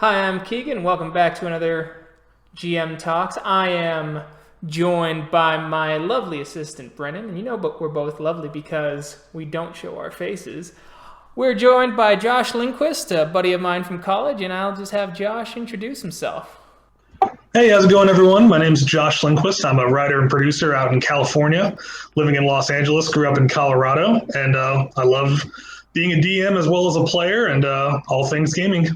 Hi, I'm Keegan. Welcome back to another GM Talks. I am joined by my lovely assistant, Brennan. And you know, but we're both lovely because we don't show our faces. We're joined by Josh Lindquist, a buddy of mine from college, and I'll just have Josh introduce himself. Hey, how's it going, everyone? My name's Josh Lindquist. I'm a writer and producer out in California, living in Los Angeles, grew up in Colorado, and I love being a DM as well as a player and all things gaming.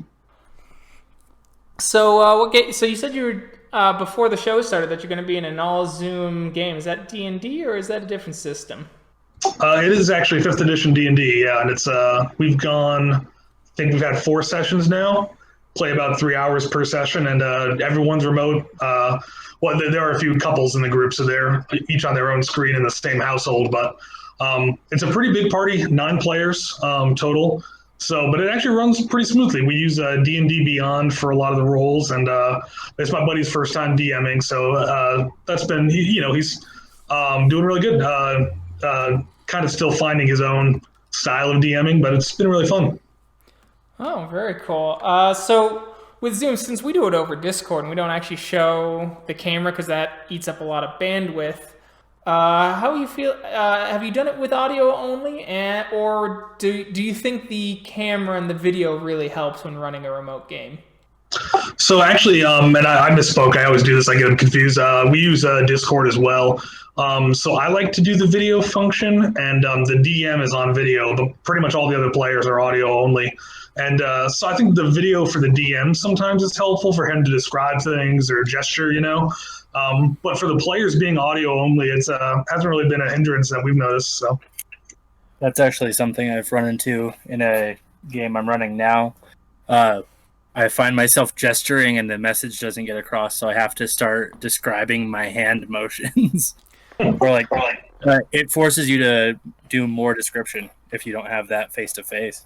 So you said you were before the show started that you're going to be in an all Zoom game. Is that D&D or is that a different system? It is actually fifth edition D&D, yeah, and it's we've gone. I think we've had 4 sessions now. Play about 3 hours per session, and everyone's remote. Well, there are a few couples in the group, so they're each on their own screen in the same household. But it's a pretty big party, 9 players total. So, but it actually runs pretty smoothly. We use D&D Beyond for a lot of the roles, and it's my buddy's first time DMing, so that's been he's doing really good. Kind of still finding his own style of DMing, but it's been really fun. Oh, very cool. So with Zoom, since we do it over Discord and we don't actually show the camera because that eats up a lot of bandwidth, how you feel? Have you done it with audio only, or do you think the camera and the video really helps when running a remote game? So actually, and I misspoke. I always do this. I get confused. We use Discord as well. So I like to do the video function, and the DM is on video, but pretty much all the other players are audio only. And so I think the video for the DM sometimes is helpful for him to describe things or gesture, but for the players being audio only, it's hasn't really been a hindrance that we've noticed. So that's actually something I've run into in a game I'm running now. I find myself gesturing and the message doesn't get across, so I have to start describing my hand motions. It forces you to do more description if you don't have that face to face.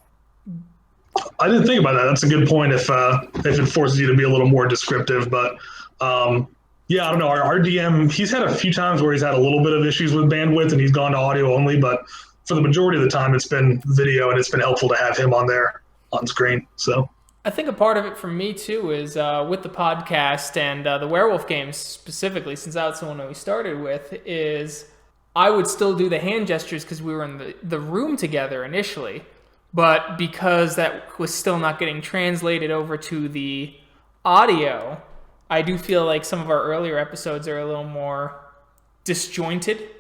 I didn't think about that. That's a good point. If it forces you to be a little more descriptive, but yeah, I don't know. Our DM, he's had a few times where he's had a little bit of issues with bandwidth, and he's gone to audio only. But for the majority of the time, it's been video, and it's been helpful to have him on there on screen. So I think a part of it for me too is with the podcast and the werewolf games specifically, since that's the one we started with, is I would still do the hand gestures because we were in the room together initially. But because that was still not getting translated over to the audio, I do feel like some of our earlier episodes are a little more disjointed,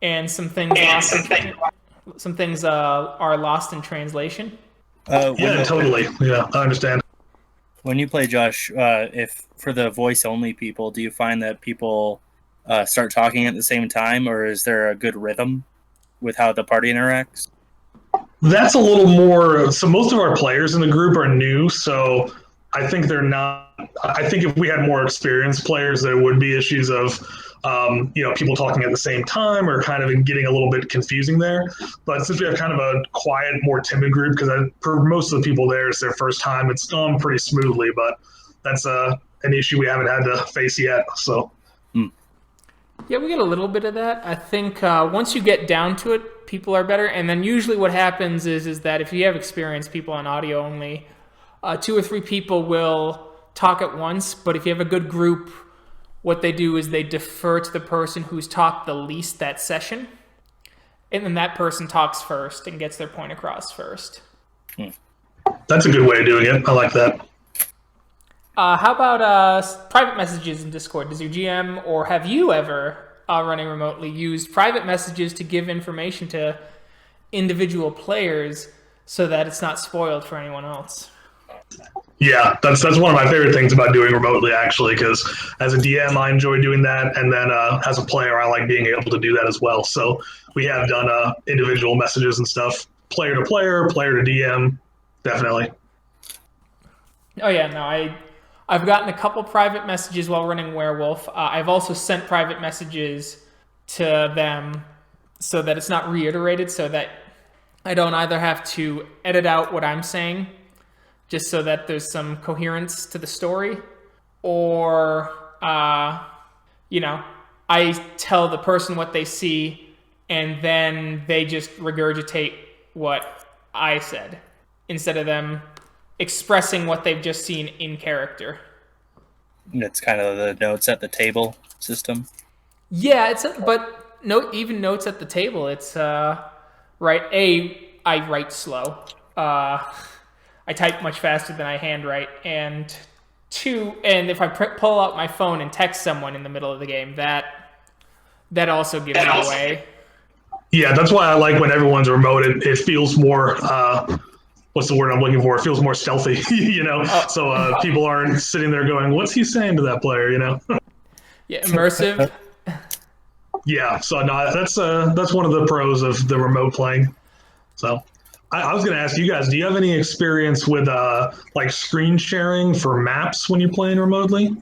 and some things are lost in translation. Yeah, totally. Yeah, I understand. When you play, Josh, if for the voice only people, do you find that people start talking at the same time, or is there a good rhythm with how the party interacts? That's a little more. So most of our players in the group are new, so I think they're not. I think if we had more experienced players, there would be issues of, people talking at the same time or kind of getting a little bit confusing there. But since we have kind of a quiet, more timid group, because for most of the people there, it's their first time, it's gone pretty smoothly. But that's an issue we haven't had to face yet. So. Yeah, we get a little bit of that. I think once you get down to it, people are better. And then usually what happens is that if you have experienced people on audio only, 2 or 3 people will talk at once. But if you have a good group, what they do is they defer to the person who's talked the least that session. And then that person talks first and gets their point across first. That's a good way of doing it. I like that. How about private messages in Discord? Does your GM, or have you ever, running remotely, used private messages to give information to individual players so that it's not spoiled for anyone else? Yeah, that's one of my favorite things about doing remotely, actually, because as a DM, I enjoy doing that, and then as a player, I like being able to do that as well. So we have done individual messages and stuff, player to player, player to DM, definitely. Oh yeah, no, I've gotten a couple private messages while running Werewolf. I've also sent private messages to them so that it's not reiterated, so that I don't either have to edit out what I'm saying just so that there's some coherence to the story, or, I tell the person what they see and then they just regurgitate what I said instead of them expressing what they've just seen in character. And it's kind of the notes at the table system. Yeah, even notes at the table. It's right. I write slow. I type much faster than I handwrite, and if I pull out my phone and text someone in the middle of the game, that also gives it away. Yeah, that's why I like when everyone's remote. It feels more. What's the word I'm looking for? It feels more stealthy, So people aren't sitting there going, "What's he saying to that player?" Yeah, immersive. Yeah, so no, that's one of the pros of the remote playing. So I was going to ask you guys, do you have any experience with like screen sharing for maps when you're playing remotely?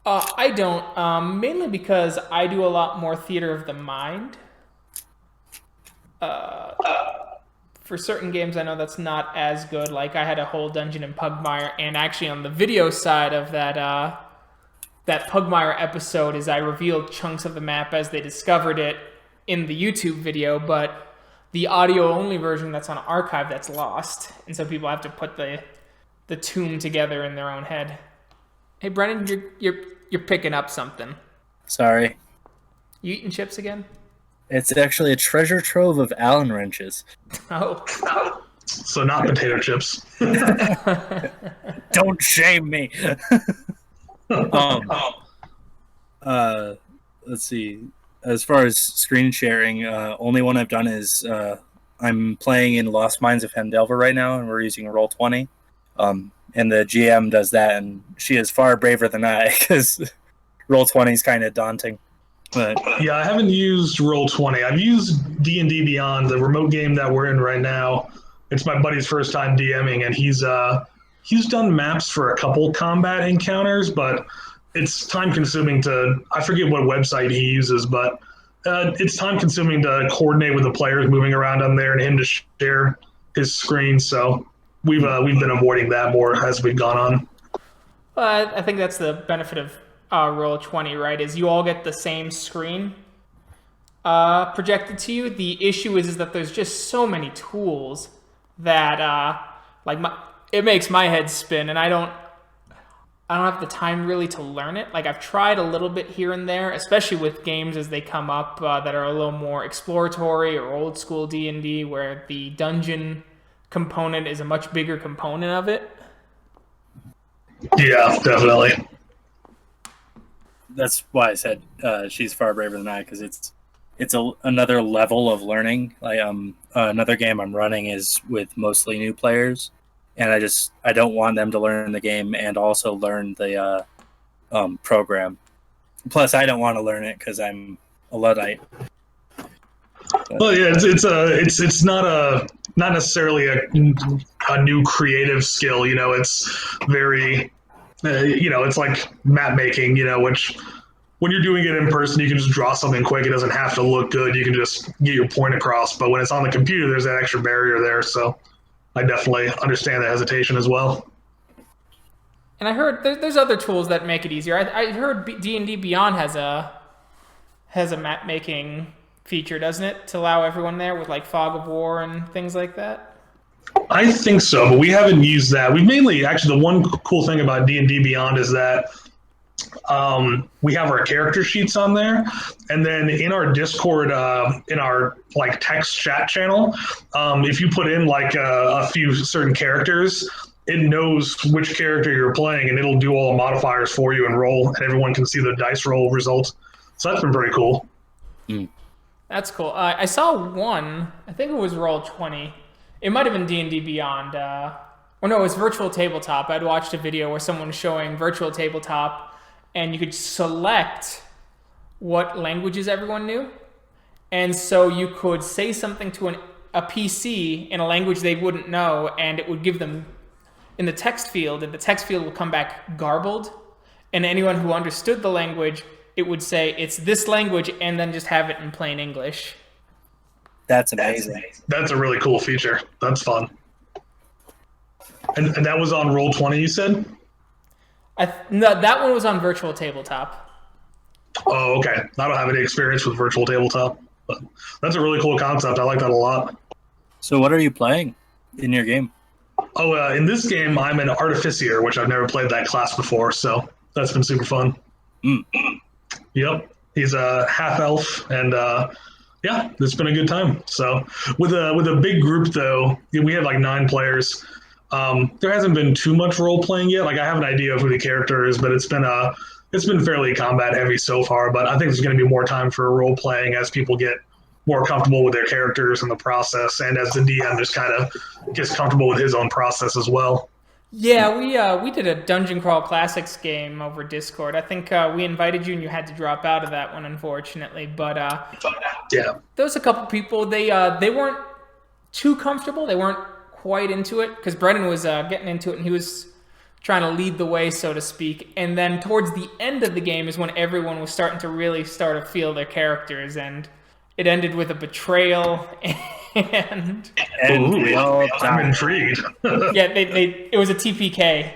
I don't, mainly because I do a lot more theater of the mind. For certain games, I know that's not as good. Like I had a whole dungeon in Pugmire, and actually on the video side of that Pugmire episode is I revealed chunks of the map as they discovered it in the YouTube video, but the audio-only version that's on archive that's lost, and so people have to put the tune together in their own head. Hey, Brennan, you're picking up something. Sorry. You eating chips again? It's actually a treasure trove of Allen wrenches. Oh. So not potato chips. Don't shame me. Let's see. As far as screen sharing, only one I've done is I'm playing in Lost Mines of Hendelver right now, and we're using Roll20. And the GM does that, and she is far braver than I, because Roll20 is kind of daunting. But yeah, I haven't used Roll20. I've used D&D Beyond, the remote game that we're in right now. It's my buddy's first time DMing, and he's done maps for a couple combat encounters, but it's time consuming I forget what website he uses, but it's time consuming to coordinate with the players moving around on there and him to share his screen. So we've been avoiding that more as we've gone on. Well, I think that's the benefit of Roll20, right? Is you all get the same screen projected to you. The issue is that there's just so many tools that it makes my head spin, and I don't have the time really to learn it. Like I've tried a little bit here and there, especially with games as they come up that are a little more exploratory or old school D&D, where the dungeon component is a much bigger component of it. Yeah, definitely. That's why I said she's far braver than I, because it's another level of learning. Like another game I'm running is with mostly new players, and I don't want them to learn the game and also learn the program. Plus, I don't want to learn it because I'm a Luddite. Well, yeah, it's not necessarily a new creative skill. It's very, it's like map making. Which when you're doing it in person, you can just draw something quick. It doesn't have to look good. You can just get your point across. But when it's on the computer, there's that extra barrier there. So I definitely understand the hesitation as well. And I heard there's other tools that make it easier. I heard D&D Beyond has a map making feature, doesn't it, to allow everyone there with like Fog of War and things like that? I think so, but we haven't used that. We've mainly, actually, the one cool thing about D&D Beyond is that we have our character sheets on there, and then in our Discord, in our like text chat channel, if you put in like a few certain characters, it knows which character you're playing, and it'll do all the modifiers for you and roll, and everyone can see the dice roll results. So that's been pretty cool. That's cool. I saw one. I think it was Roll20. It might have been D&D Beyond. Or no, it was Virtual Tabletop. I'd watched a video where someone was showing Virtual Tabletop, and you could select what languages everyone knew. And so you could say something to a PC in a language they wouldn't know, and it would give them in the text field, and the text field will come back garbled. And anyone who understood the language, it would say it's this language, and then just have it in plain English. That's amazing. That's a really cool feature. That's fun. And that was on Roll20, you said? No, that one was on Virtual Tabletop. Oh, okay. I don't have any experience with Virtual Tabletop, but that's a really cool concept. I like that a lot. So what are you playing in your game? Oh, in this game, I'm an artificier, which I've never played that class before, so that's been super fun. Mm. Yep, he's a half elf, and yeah, it's been a good time. So with a big group though, we have like 9 players. There hasn't been too much role playing yet. Like I have an idea of who the character is, but it's been fairly combat heavy so far. But I think there's going to be more time for role playing as people get more comfortable with their characters and the process, and as the DM just kind of gets comfortable with his own process as well. Yeah, we did a Dungeon Crawl Classics game over Discord. I think we invited you and you had to drop out of that one, unfortunately. But Yeah, there was a couple people. They weren't too comfortable. They weren't quite into it because Brennan was getting into it and he was trying to lead the way, so to speak. And then towards the end of the game is when everyone was starting to really start to feel their characters, and it ended with a betrayal and we all I'm died. intrigued. yeah, it was a TPK.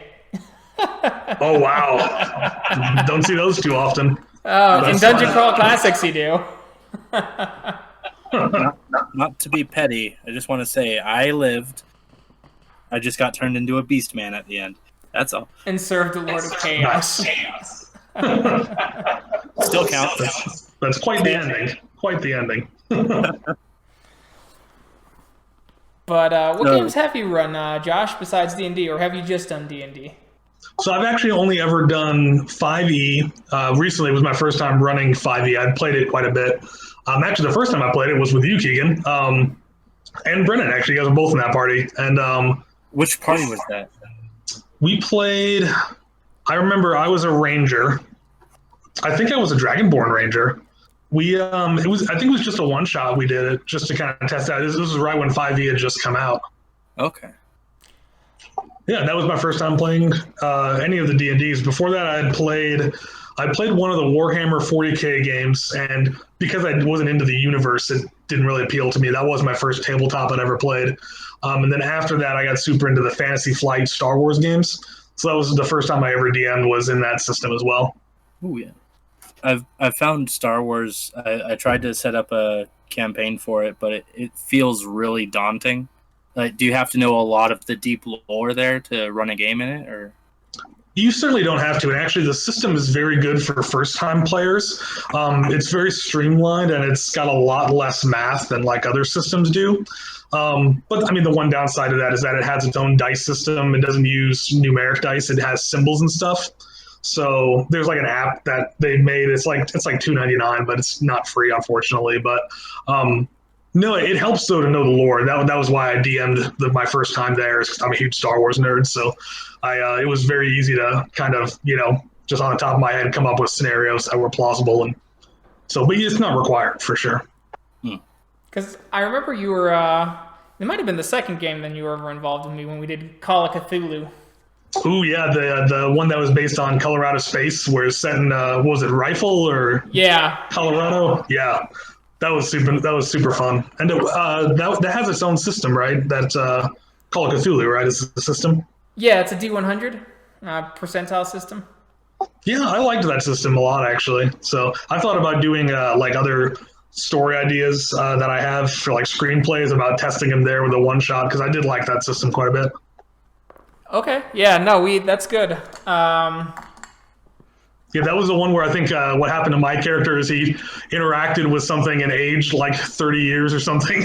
Oh wow, don't see those too often. In That's Dungeon fine. Crawl Classics, you do. Not to be petty, I just want to say I lived. I just got turned into a beast man at the end. That's all. And served the Lord of Chaos. Still counts. That's quite the ending. Quite the ending. But what No. games have you run, Josh, besides D&D, or have you just done D&D? So I've actually only ever done 5e. Recently was my first time running 5e. I'd played it quite a bit. Actually, the first time I played it was with you, Keegan, and Brennan. Actually, you guys were both in that party. And Which party was that? we played. I remember I was a ranger. I think I was a Dragonborn ranger. We I think it was just a one shot. We did it just to kind of test out. This was right when 5e had just come out. Okay. Yeah, that was my first time playing any of the D&Ds. Before that, I played one of the Warhammer 40K games, and because I wasn't into the universe, it didn't really appeal to me. That was my first tabletop I'd ever played. And then after that, I got super into the Fantasy Flight Star Wars games. So that was the first time I ever DM'd was in that system as well. Oh yeah. I've found Star Wars. I tried to set up a campaign for it, but it feels really daunting. Like, do you have to know a lot of the deep lore there to run a game in it, or? You certainly don't have to. And actually, the system is very good for first-time players. It's very streamlined, and it's got a lot less math than like other systems do. But I mean, the one downside of that is that it has its own dice system. It doesn't use numeric dice. It has symbols and stuff. So there's like an app that they made. It's like $2.99, but it's not free, unfortunately. But no, it helps though to know the lore. That was why I DM'd my first time there. Is 'cause I'm a huge Star Wars nerd, so it was very easy to kind of just on the top of my head come up with scenarios that were plausible, and so but it's not required for sure. Because I remember you were, it might have been the second game then you were ever involved with me when we did Call of Cthulhu. Ooh, yeah, the one that was based on Colorado Space, where it's set in what was it, Rifle or Yeah. Colorado? Yeah, that was super fun, and that has its own system, right? That Call of Cthulhu, right? Is the system? Yeah, it's a D100 percentile system. Yeah, I liked that system a lot actually. So I thought about doing like other story ideas that I have for like screenplays about testing them there with a one shot because I did like that system quite a bit. Okay. Yeah, no, that's good. Yeah, that was the one where I think what happened to my character is he interacted with something and aged like 30 years or something,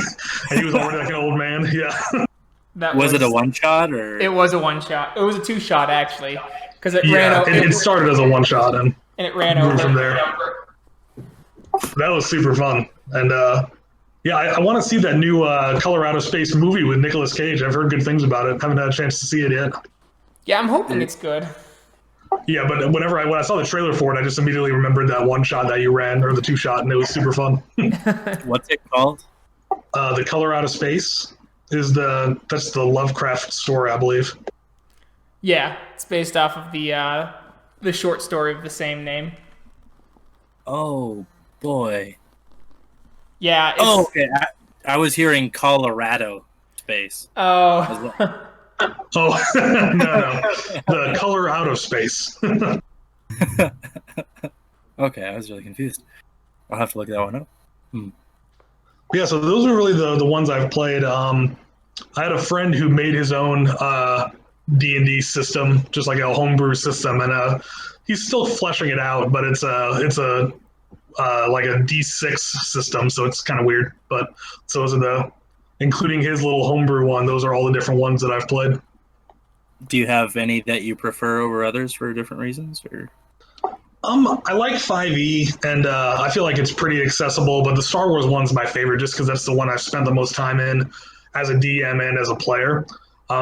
and he was already like an old man. Yeah. That Was it a one shot or? It was a one shot. It was a two shot actually, because it ran Yeah, over. it started as a one shot and it ran grew over from there. That was super fun, and yeah, I want to see that new Colorado Space movie with Nicolas Cage. I've heard good things about it. Haven't had a chance to see it yet. Yeah, I'm hoping it's good. Yeah, but when I saw the trailer for it, I just immediately remembered that one shot that you ran, or the two shot, and it was super fun. What's it called? The Colorado Space is that's the Lovecraft story, I believe. Yeah, it's based off of the short story of the same name. Oh boy. Yeah. Oh, okay. I was hearing Colorado Space. Oh. Oh no, the Color Out of Space. Okay, I was really confused. I'll have to look that one up. Yeah, so those are really the ones I've played. I had a friend who made his own D&D system, just like a homebrew system, and he's still fleshing it out. But it's a like a D6 system, so it's kind of weird. But so those are including his little homebrew one. Those are all the different ones that I've played. Do you have any that you prefer over others for different reasons, or? I like 5e, and I feel like it's pretty accessible. But the Star Wars one's my favorite, just because that's the one I've spent the most time in as a DM and as a player.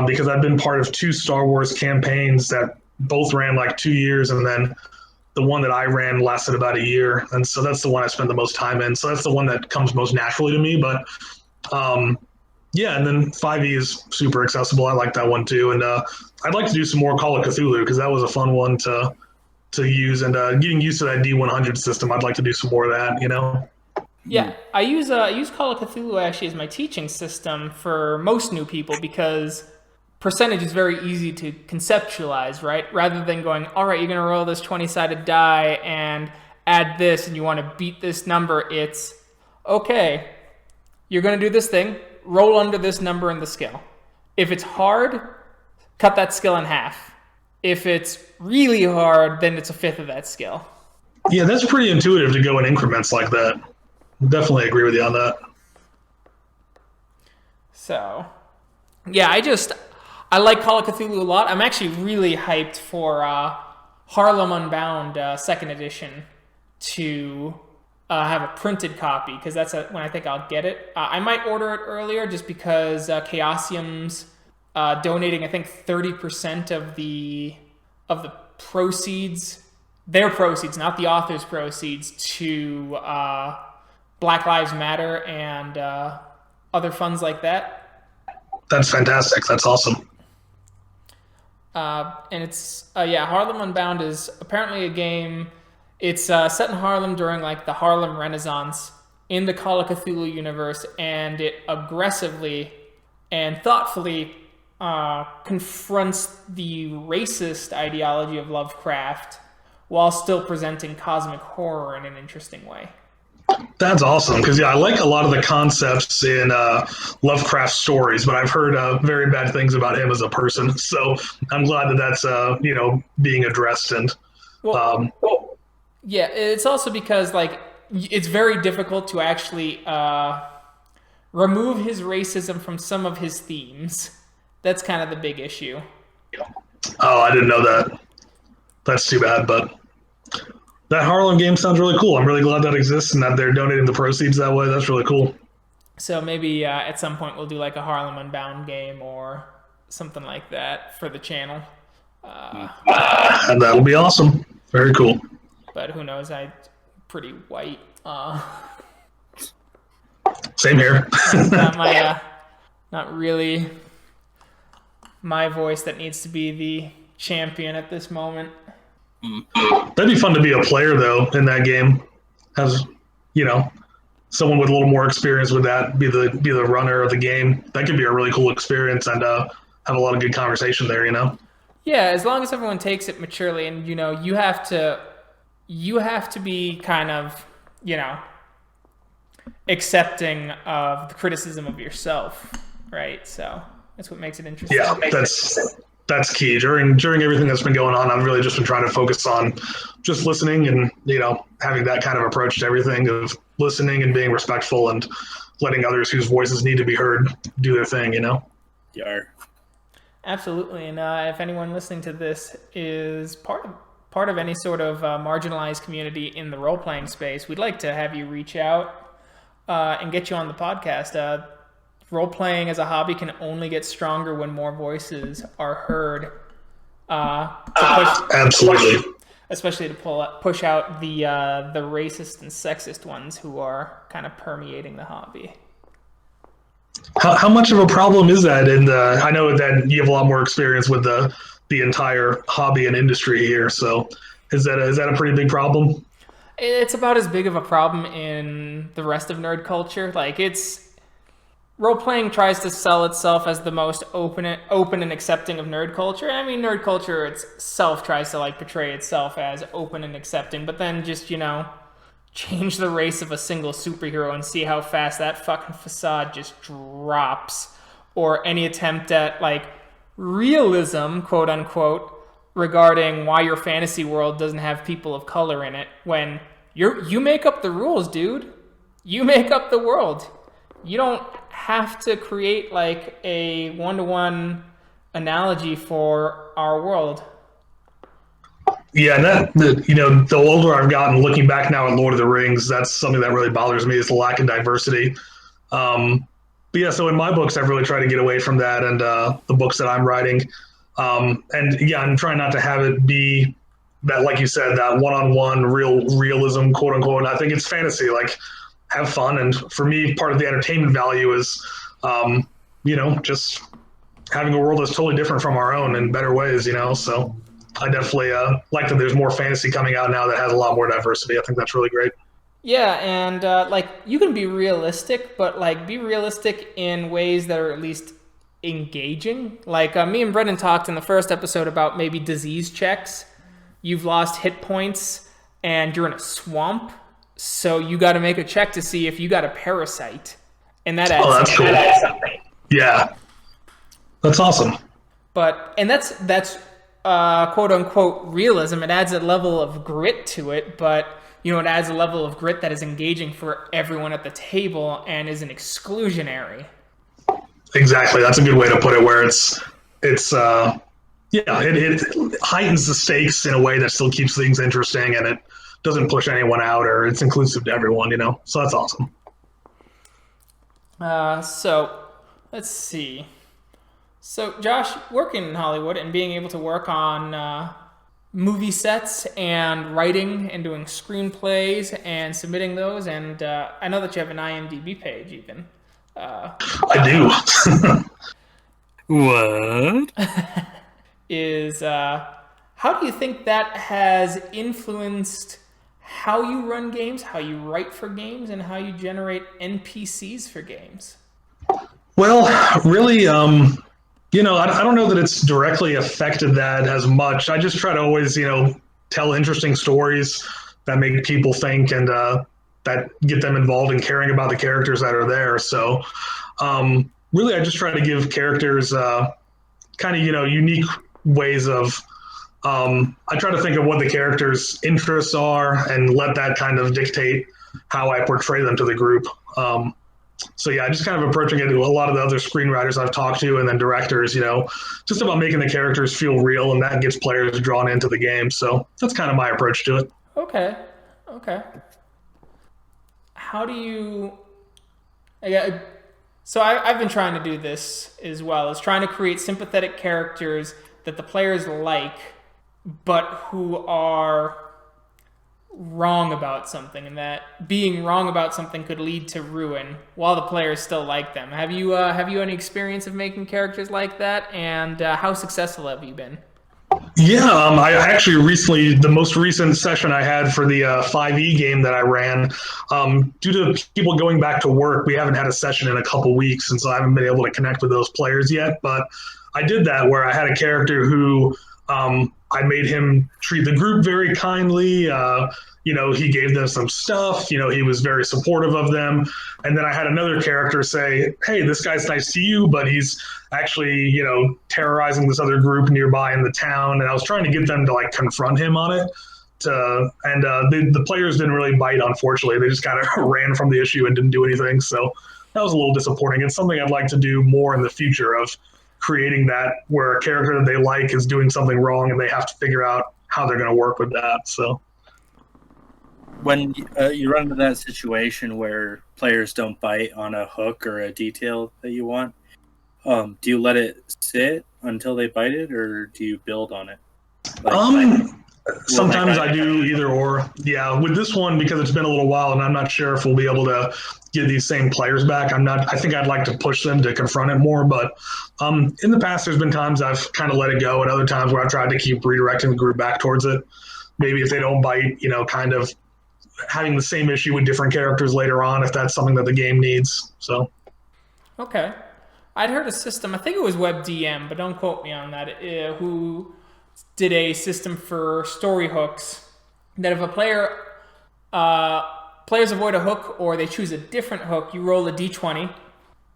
Because I've been part of 2 Star Wars campaigns that both ran like 2 years, and then the one that I ran lasted about a year, and so that's the one I spent the most time in. So that's the one that comes most naturally to me. But yeah, and then 5e is super accessible. I like that one too, and I'd like to do some more Call of Cthulhu because that was a fun one to use, and getting used to that D100 system. I'd like to do some more of that, you know. Yeah, I use Call of Cthulhu actually as my teaching system for most new people because percentage is very easy to conceptualize, right? Rather than going, all right, you're going to roll this 20-sided die and add this and you want to beat this number. It's, okay, you're going to do this thing, roll under this number in the skill. If it's hard, cut that skill in half. If it's really hard, then it's a fifth of that skill. Yeah, that's pretty intuitive to go in increments like that. Definitely agree with you on that. So, yeah, I like Call of Cthulhu a lot. I'm actually really hyped for Harlem Unbound 2nd edition to have a printed copy, because that's when I think I'll get it. I might order it earlier just because Chaosium's donating, I think, 30% of the proceeds, their proceeds, not the author's proceeds, to Black Lives Matter and other funds like that. That's fantastic. That's awesome. And it's, Harlem Unbound is apparently a game. It's set in Harlem during like the Harlem Renaissance in the Call of Cthulhu universe, and it aggressively and thoughtfully confronts the racist ideology of Lovecraft while still presenting cosmic horror in an interesting way. That's awesome, because I like a lot of the concepts in Lovecraft stories, but I've heard very bad things about him as a person. So I'm glad that that's being addressed. And yeah, it's also because like it's very difficult to actually remove his racism from some of his themes. That's kind of the big issue. Oh, I didn't know that. That's too bad, but that Harlem game sounds really cool. I'm really glad that exists and that they're donating the proceeds that way. That's really cool. So maybe at some point we'll do like a Harlem Unbound game or something like that for the channel. And that'll be awesome. Very cool. But who knows? I'm pretty white. Same here. Not really my voice that needs to be the champion at this moment. That'd be fun to be a player though in that game. As someone with a little more experience with that be the runner of the game. That could be a really cool experience and have a lot of good conversation there. Yeah, as long as everyone takes it maturely, and you have to be kind of accepting of the criticism of yourself, right? So that's what makes it interesting. Yeah, that's key. During everything that's been going on, I've really just been trying to focus on just listening and, having that kind of approach to everything, of listening and being respectful and letting others whose voices need to be heard do their thing, Yeah. Absolutely. And if anyone listening to this is part of any sort of marginalized community in the role-playing space, we'd like to have you reach out and get you on the podcast. Role-playing as a hobby can only get stronger when more voices are heard. Absolutely. Especially to push out the racist and sexist ones who are kind of permeating the hobby. How much of a problem is that? I know that you have a lot more experience with the entire hobby and industry here. So is that a pretty big problem? It's about as big of a problem in the rest of nerd culture. Like role-playing tries to sell itself as the most open and accepting of nerd culture. I mean, nerd culture itself tries to portray itself as open and accepting, but then just, change the race of a single superhero and see how fast that fucking facade just drops. or any attempt at like realism, quote unquote, regarding why your fantasy world doesn't have people of color in it when you make up the rules, dude. You make up the world. You don't have to create like a one-to-one analogy for our world. Yeah, and the older I've gotten, looking back now at Lord of the Rings, that's something that really bothers me is the lack of diversity. But yeah, so in my books, I've really tried to get away from that, and the books that I'm writing, and yeah, I'm trying not to have it be that, like you said, that one-on-one realism, quote unquote. And I think it's fantasy, like have fun, and for me, part of the entertainment value is, just having a world that's totally different from our own in better ways, So I definitely like that there's more fantasy coming out now that has a lot more diversity. I think that's really great. Yeah, and like you can be realistic, but like be realistic in ways that are at least engaging. Like me and Brendan talked in the first episode about maybe disease checks. You've lost hit points and you're in a swamp, so you got to make a check to see if you got a parasite, and that adds. Oh, that's cool. That adds something. Yeah, that's awesome. And that's quote unquote realism. It adds a level of grit to it, but it adds a level of grit that is engaging for everyone at the table and isn't exclusionary. Exactly. That's a good way to put it, where it heightens the stakes in a way that still keeps things interesting, and it doesn't push anyone out, or it's inclusive to everyone, So that's awesome. So let's see. So Josh, working in Hollywood and being able to work on movie sets and writing and doing screenplays and submitting those, and I know that you have an IMDb page even. I do. What? How do you think that has influenced how you run games, how you write for games, and how you generate NPCs for games? Well, really, I don't know that it's directly affected that as much. I just try to always, tell interesting stories that make people think and that get them involved in caring about the characters that are there. So really, I just try to give characters kind of, unique ways of, I try to think of what the characters' interests are and let that kind of dictate how I portray them to the group. So yeah, just kind of approaching it to a lot of the other screenwriters I've talked to and then directors, just about making the characters feel real, and that gets players drawn into the game. So that's kind of my approach to it. Okay. How do you... So I've been trying to do this as well, is trying to create sympathetic characters that the players like, but who are wrong about something, and that being wrong about something could lead to ruin while the players still like them. Have you any experience of making characters like that, and how successful have you been? Yeah, I actually recently, the most recent session I had for the 5e game that I ran, due to people going back to work, we haven't had a session in a couple weeks, and so I haven't been able to connect with those players yet. But I did that where I had a character who I made him treat the group very kindly. He gave them some stuff. He was very supportive of them. And then I had another character say, hey, this guy's nice to you, but he's actually, terrorizing this other group nearby in the town. And I was trying to get them to like confront him on it. The players didn't really bite, unfortunately. They just kind of ran from the issue and didn't do anything. So that was a little disappointing. It's something I'd like to do more in the future, of creating that where a character that they like is doing something wrong and they have to figure out how they're going to work with that. So when you run into that situation where players don't bite on a hook or a detail that you want, do you let it sit until they bite it, or do you build on it? Sometimes I do either or. Yeah, with this one, because it's been a little while and I'm not sure if we'll be able to get these same players back. I think I'd like to push them to confront it more, but in the past there's been times I've kind of let it go, and other times where I've tried to keep redirecting the group back towards it. Maybe if they don't bite, kind of having the same issue with different characters later on, if that's something that the game needs. So okay. I'd heard a system, I think it was WebDM, but don't quote me on that, who did a system for story hooks that if a players avoid a hook or they choose a different hook, you roll a d20,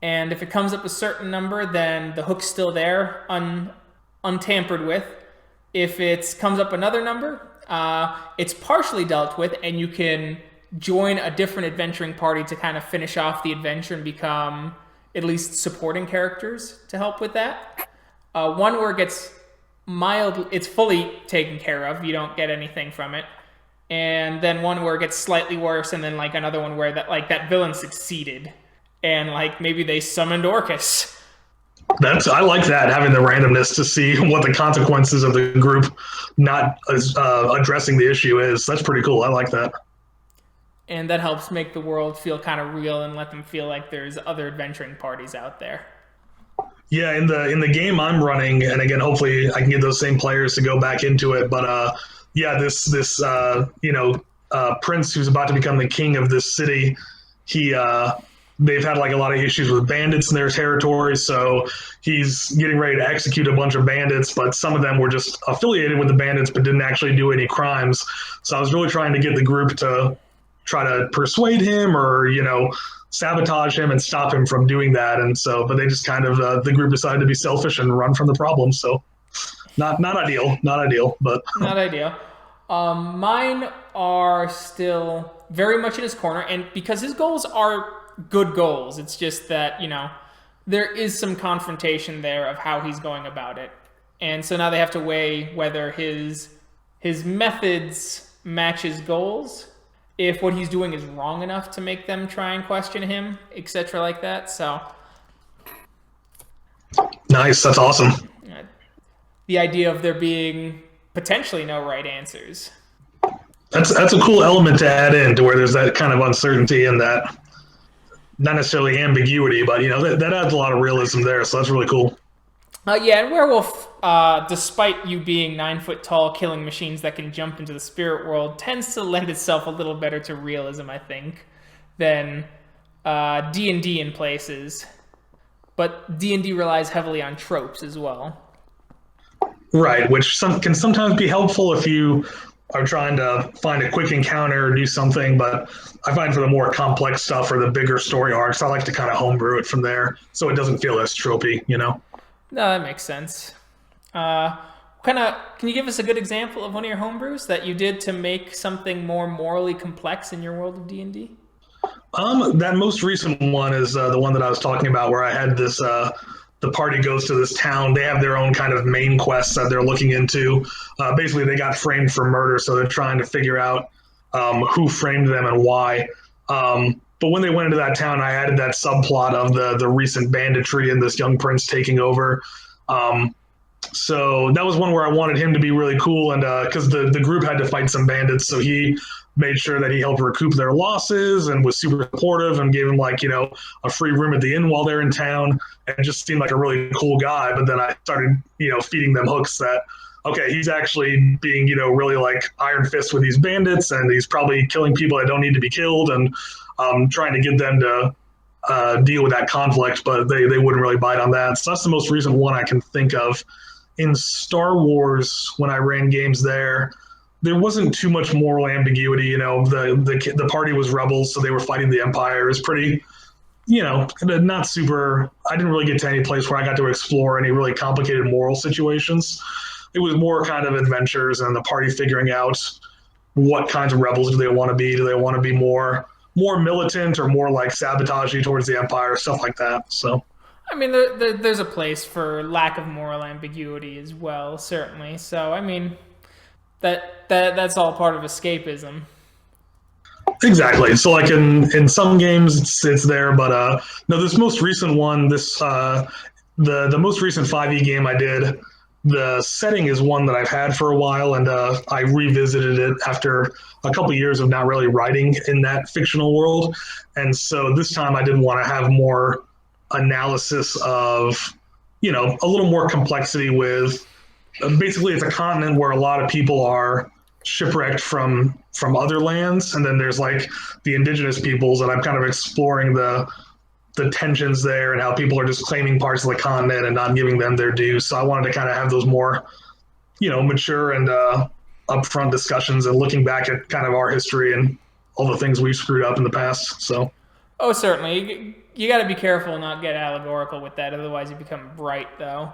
And if it comes up a certain number, then the hook's still there, untampered with. If it comes up another number, it's partially dealt with, and you can join a different adventuring party to kind of finish off the adventure and become at least supporting characters to help with that. One where it gets it's fully taken care of. You don't get anything from it. And then one where it gets slightly worse, and then like another one where that villain succeeded, and like maybe they summoned Orcus. I like that, having the randomness to see what the consequences of the group not addressing the issue is. That's pretty cool. I like that. And that helps make the world feel kind of real and let them feel like there's other adventuring parties out there. Yeah, in the game I'm running, and again, hopefully I can get those same players to go back into it. But this prince who's about to become the king of this city, they've had like a lot of issues with bandits in their territory, so he's getting ready to execute a bunch of bandits, but some of them were just affiliated with the bandits but didn't actually do any crimes. So I was really trying to get the group to try to persuade him or, sabotage him and stop him from doing that. And so, but they just kind of, the group decided to be selfish and run from the problem. So not ideal, but. Not ideal. Mine are still very much in his corner, and because his goals are good goals, it's just that, there is some confrontation there of how he's going about it. And so now they have to weigh whether his methods match his goals, if what he's doing is wrong enough to make them try and question him, etc. like that. So nice, that's awesome. The idea of there being potentially no right answers. That's a cool element to add in, to where there's that kind of uncertainty and that not necessarily ambiguity, but that adds a lot of realism there. So that's really cool. And Werewolf, despite you being 9 foot tall, killing machines that can jump into the spirit world, tends to lend itself a little better to realism, I think, than D&D in places. But D&D relies heavily on tropes as well. Right, which can sometimes be helpful if you are trying to find a quick encounter or do something, but I find for the more complex stuff or the bigger story arcs, I like to kind of homebrew it from there so it doesn't feel as tropey, No, that makes sense. Can you give us a good example of one of your homebrews that you did to make something more morally complex in your world of D&D? That most recent one is the one that I was talking about, where I had this, the party goes to this town. They have their own kind of main quests that they're looking into. Basically, they got framed for murder, so they're trying to figure out who framed them and why. But when they went into that town, I added that subplot of the recent banditry and this young prince taking over. So that was one where I wanted him to be really cool, and because the group had to fight some bandits, so he made sure that he helped recoup their losses and was super supportive and gave him a free room at the inn while they're in town, and it just seemed like a really cool guy. But then I started feeding them hooks that, okay, he's actually being really like Iron Fist with these bandits, and he's probably killing people that don't need to be killed, and trying to get them to deal with that conflict, but they wouldn't really bite on that. So that's the most recent one I can think of. In Star Wars, when I ran games there wasn't too much moral ambiguity. The party was rebels, so they were fighting the Empire. It was pretty, not super. I didn't really get to any place where I got to explore any really complicated moral situations. It was more kind of adventures and the party figuring out what kinds of rebels do they want to be. Do they want to be more militant or more like sabotagey towards the Empire, stuff like that. So, I mean, there's a place for lack of moral ambiguity as well, certainly. So, I mean, that's all part of escapism. Exactly. So, like in some games, it's there, but no, this most recent one, the most recent 5e game I did, the setting is one that I've had for a while, and I revisited it after a couple years of not really writing in that fictional world. And so this time I didn't want to have more analysis of, a little more complexity with, basically it's a continent where a lot of people are shipwrecked from other lands. And then there's like the indigenous peoples, and I'm kind of exploring the tensions there and how people are just claiming parts of the continent and not giving them their due. So I wanted to kind of have those more, mature and upfront discussions and looking back at kind of our history and all the things we've screwed up in the past. So, Oh, certainly. You got to be careful and not get allegorical with that, otherwise you become bright, though.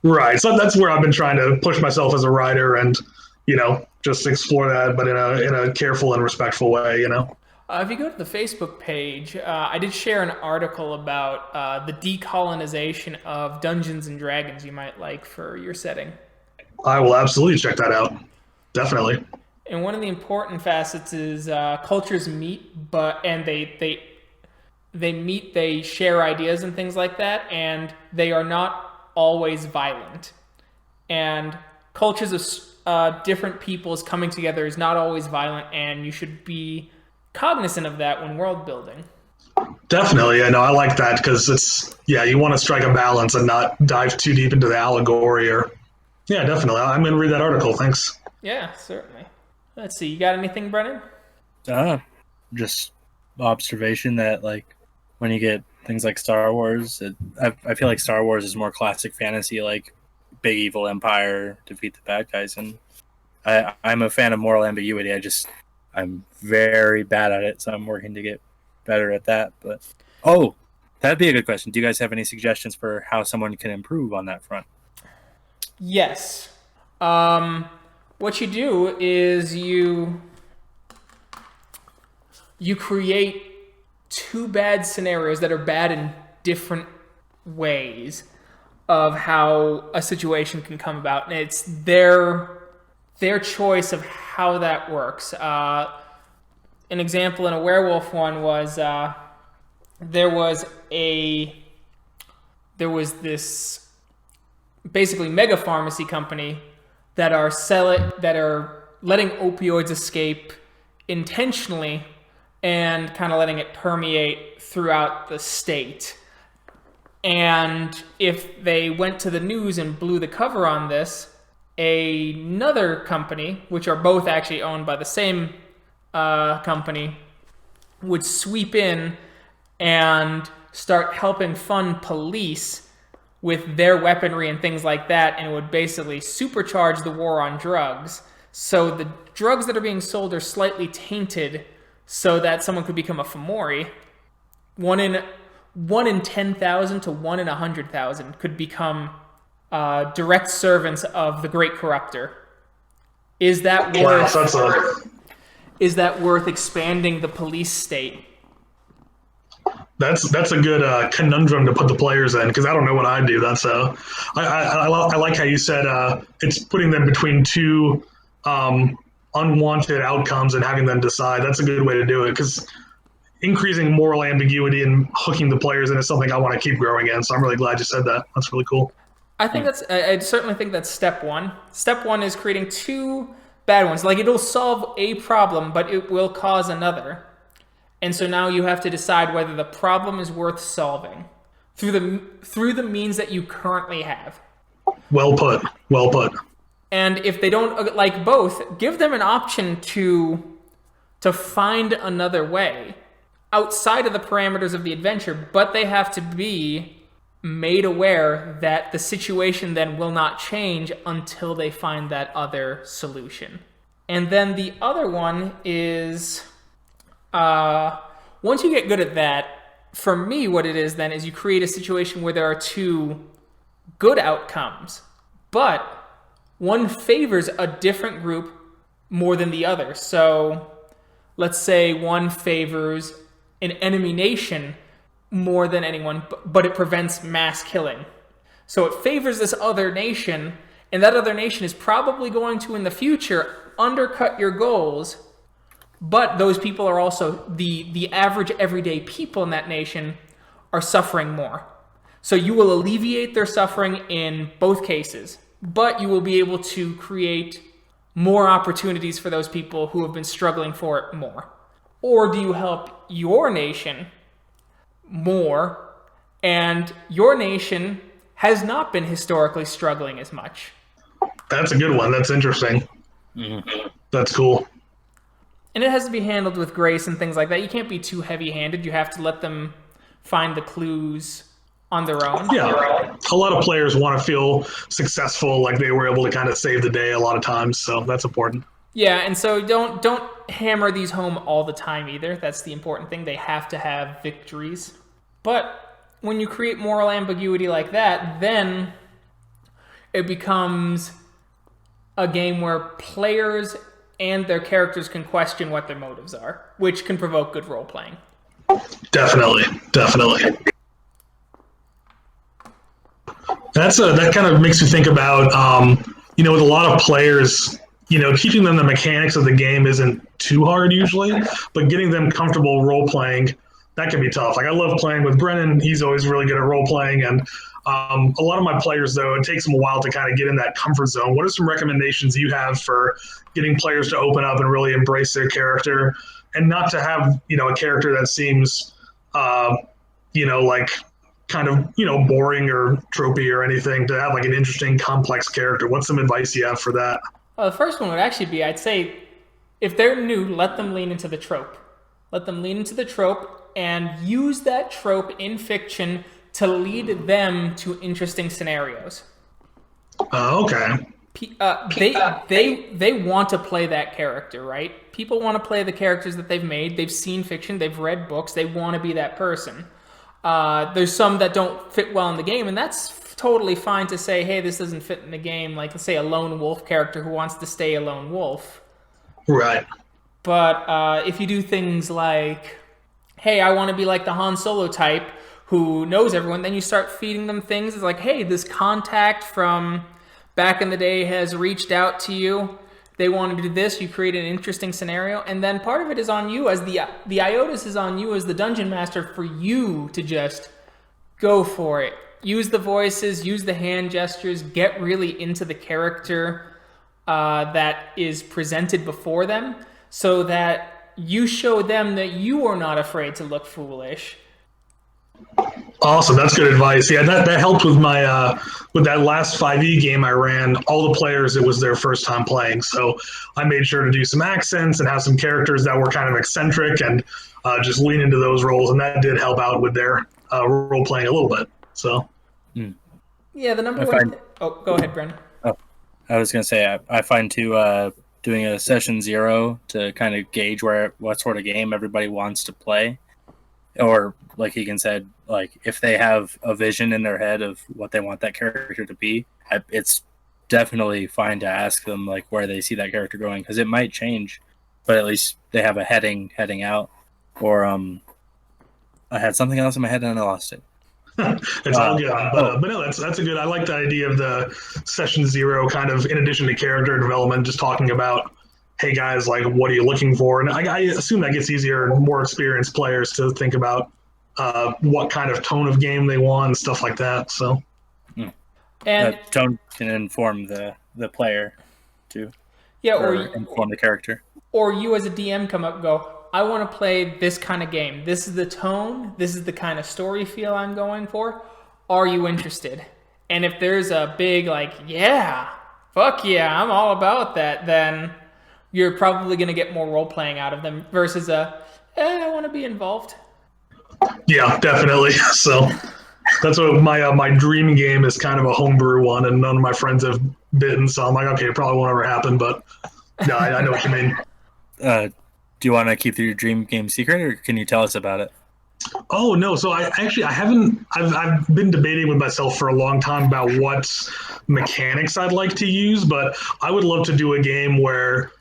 Right. So that's where I've been trying to push myself as a writer, and just explore that, but in a careful and respectful way. If you go to the Facebook page, I did share an article about the decolonization of Dungeons and Dragons you might like for your setting. I will absolutely check that out. Definitely. And one of the important facets is cultures meet, and they meet, they share ideas and things like that, and they are not always violent. And cultures of different peoples coming together is not always violent, and you should be cognizant of that when world building. Definitely. I know. I like that because you want to strike a balance and not dive too deep into the allegory yeah, definitely. I'm going to read that article. Thanks. Yeah, certainly. Let's see. You got anything, Brennan? Just observation that when you get things like Star Wars, I feel like Star Wars is more classic fantasy, like big evil empire, defeat the bad guys. And I'm a fan of moral ambiguity. I'm very bad at it, so I'm working to get better at that. But that'd be a good question. Do you guys have any suggestions for how someone can improve on that front? Yes. What you do is you create two bad scenarios that are bad in different ways of how a situation can come about, and it's their choice of how that works. An example in a werewolf one was there was this basically mega pharmacy company that are letting opioids escape intentionally and kind of letting it permeate throughout the state. And if they went to the news and blew the cover on this, another company, which are both actually owned by the same company, would sweep in and start helping fund police with their weaponry and things like that, and it would basically supercharge the war on drugs. So the drugs that are being sold are slightly tainted so that someone could become a Fomori. One in 10,000 to 1 in 100,000 could become direct servants of the Great Corruptor. Is that worth expanding the police state? That's a good conundrum to put the players in, because I don't know what I'd do. That's I like how you said it's putting them between two unwanted outcomes and having them decide. That's a good way to do it, because increasing moral ambiguity and hooking the players in is something I want to keep growing in. So I'm really glad you said that. That's really cool. I certainly think that's step one. Step one is creating two bad ones. Like, it'll solve a problem, but it will cause another. And so now you have to decide whether the problem is worth solving through the means that you currently have. Well put. Well put. And if they don't like both, give them an option to find another way outside of the parameters of the adventure, but they have to be made aware that the situation then will not change until they find that other solution. And then the other one is, once you get good at that, for me, what it is then is you create a situation where there are two good outcomes, but one favors a different group more than the other. So let's say one favors an enemy nation more than anyone, but it prevents mass killing. So it favors this other nation, and that other nation is probably going to, in the future, undercut your goals, but those people are also, the average everyday people in that nation are suffering more. So you will alleviate their suffering in both cases, but you will be able to create more opportunities for those people who have been struggling for it more. Or do you help your nation more, and your nation has not been historically struggling as much? That's a good one. That's interesting. Mm-hmm. That's cool. And it has to be handled with grace and things like that. You can't be too heavy-handed. You have to let them find the clues on their own. Yeah. A lot of players want to feel successful, like they were able to kind of save the day a lot of times, so that's important. Yeah, and so don't hammer these home all the time either. That's the important thing. They have to have victories. But when you create moral ambiguity like that, then it becomes a game where players and their characters can question what their motives are, which can provoke good role-playing. Definitely. That kind of makes me think about, with a lot of players, teaching them the mechanics of the game isn't too hard usually, but getting them comfortable role-playing, that can be tough. Like, I love playing with Brennan. He's always really good at role-playing, and a lot of my players, though, it takes them a while to kind of get in that comfort zone. What are some recommendations you have for getting players to open up and really embrace their character, and not to have, a character that seems, like kind of, boring or tropey or anything, to have like an interesting, complex character? What's some advice you have for that? Well, the first one would actually be, I'd say, if they're new, let them lean into the trope. Let them lean into the trope and use that trope in fiction to lead them to interesting scenarios. Okay. They want to play that character, right? People want to play the characters that they've made. They've seen fiction. They've read books. They want to be that person. There's some that don't fit well in the game, and that's totally fine to say, hey, this doesn't fit in the game. Like, let's say a lone wolf character who wants to stay a lone wolf. Right. But if you do things like, hey, I want to be like the Han Solo type who knows everyone, then you start feeding them things. It's like, hey, this contact from back in the day has reached out to you. They want to do this. You create an interesting scenario. And then part of it is on you as the IOTUS is on you as the dungeon master for you to just go for it. Use the voices, use the hand gestures, get really into the character that is presented before them so that you show them that you are not afraid to look foolish. Awesome, that's good advice. Yeah, that helped with my with that last 5e game I ran. All the players, it was their first time playing, so I made sure to do some accents and have some characters that were kind of eccentric and just lean into those roles, and that did help out with their role playing a little bit. So, yeah, the number one. Oh, go ahead, Brennan. Oh, I was gonna say I find too doing a session 0 to kind of gauge what sort of game everybody wants to play. Or, like Egan said, like if they have a vision in their head of what they want that character to be, it's definitely fine to ask them like where they see that character going, because it might change, but at least they have a heading out. Or I had something else in my head and I lost it. It's all good, but no, that's a good. I like the idea of the session 0 kind of, in addition to character development, just talking about, hey guys, like, what are you looking for? And I assume that gets easier, more experienced players to think about what kind of tone of game they want and stuff like that. So, and tone can inform the player too. Yeah, or inform the character. Or you as a DM come up and go, I want to play this kind of game. This is the tone. This is the kind of story feel I'm going for. Are you interested? And if there's a big like, yeah, fuck yeah, I'm all about that, then you're probably going to get more role-playing out of them versus I want to be involved. Yeah, definitely. So that's what my dream game is, kind of a homebrew one, and none of my friends have bitten, so I'm like, okay, it probably won't ever happen, but no, I know what you mean. Do you want to keep your dream game secret, or can you tell us about it? Oh no! So I haven't. I've been debating with myself for a long time about what mechanics I'd like to use, but I would love to do a game where,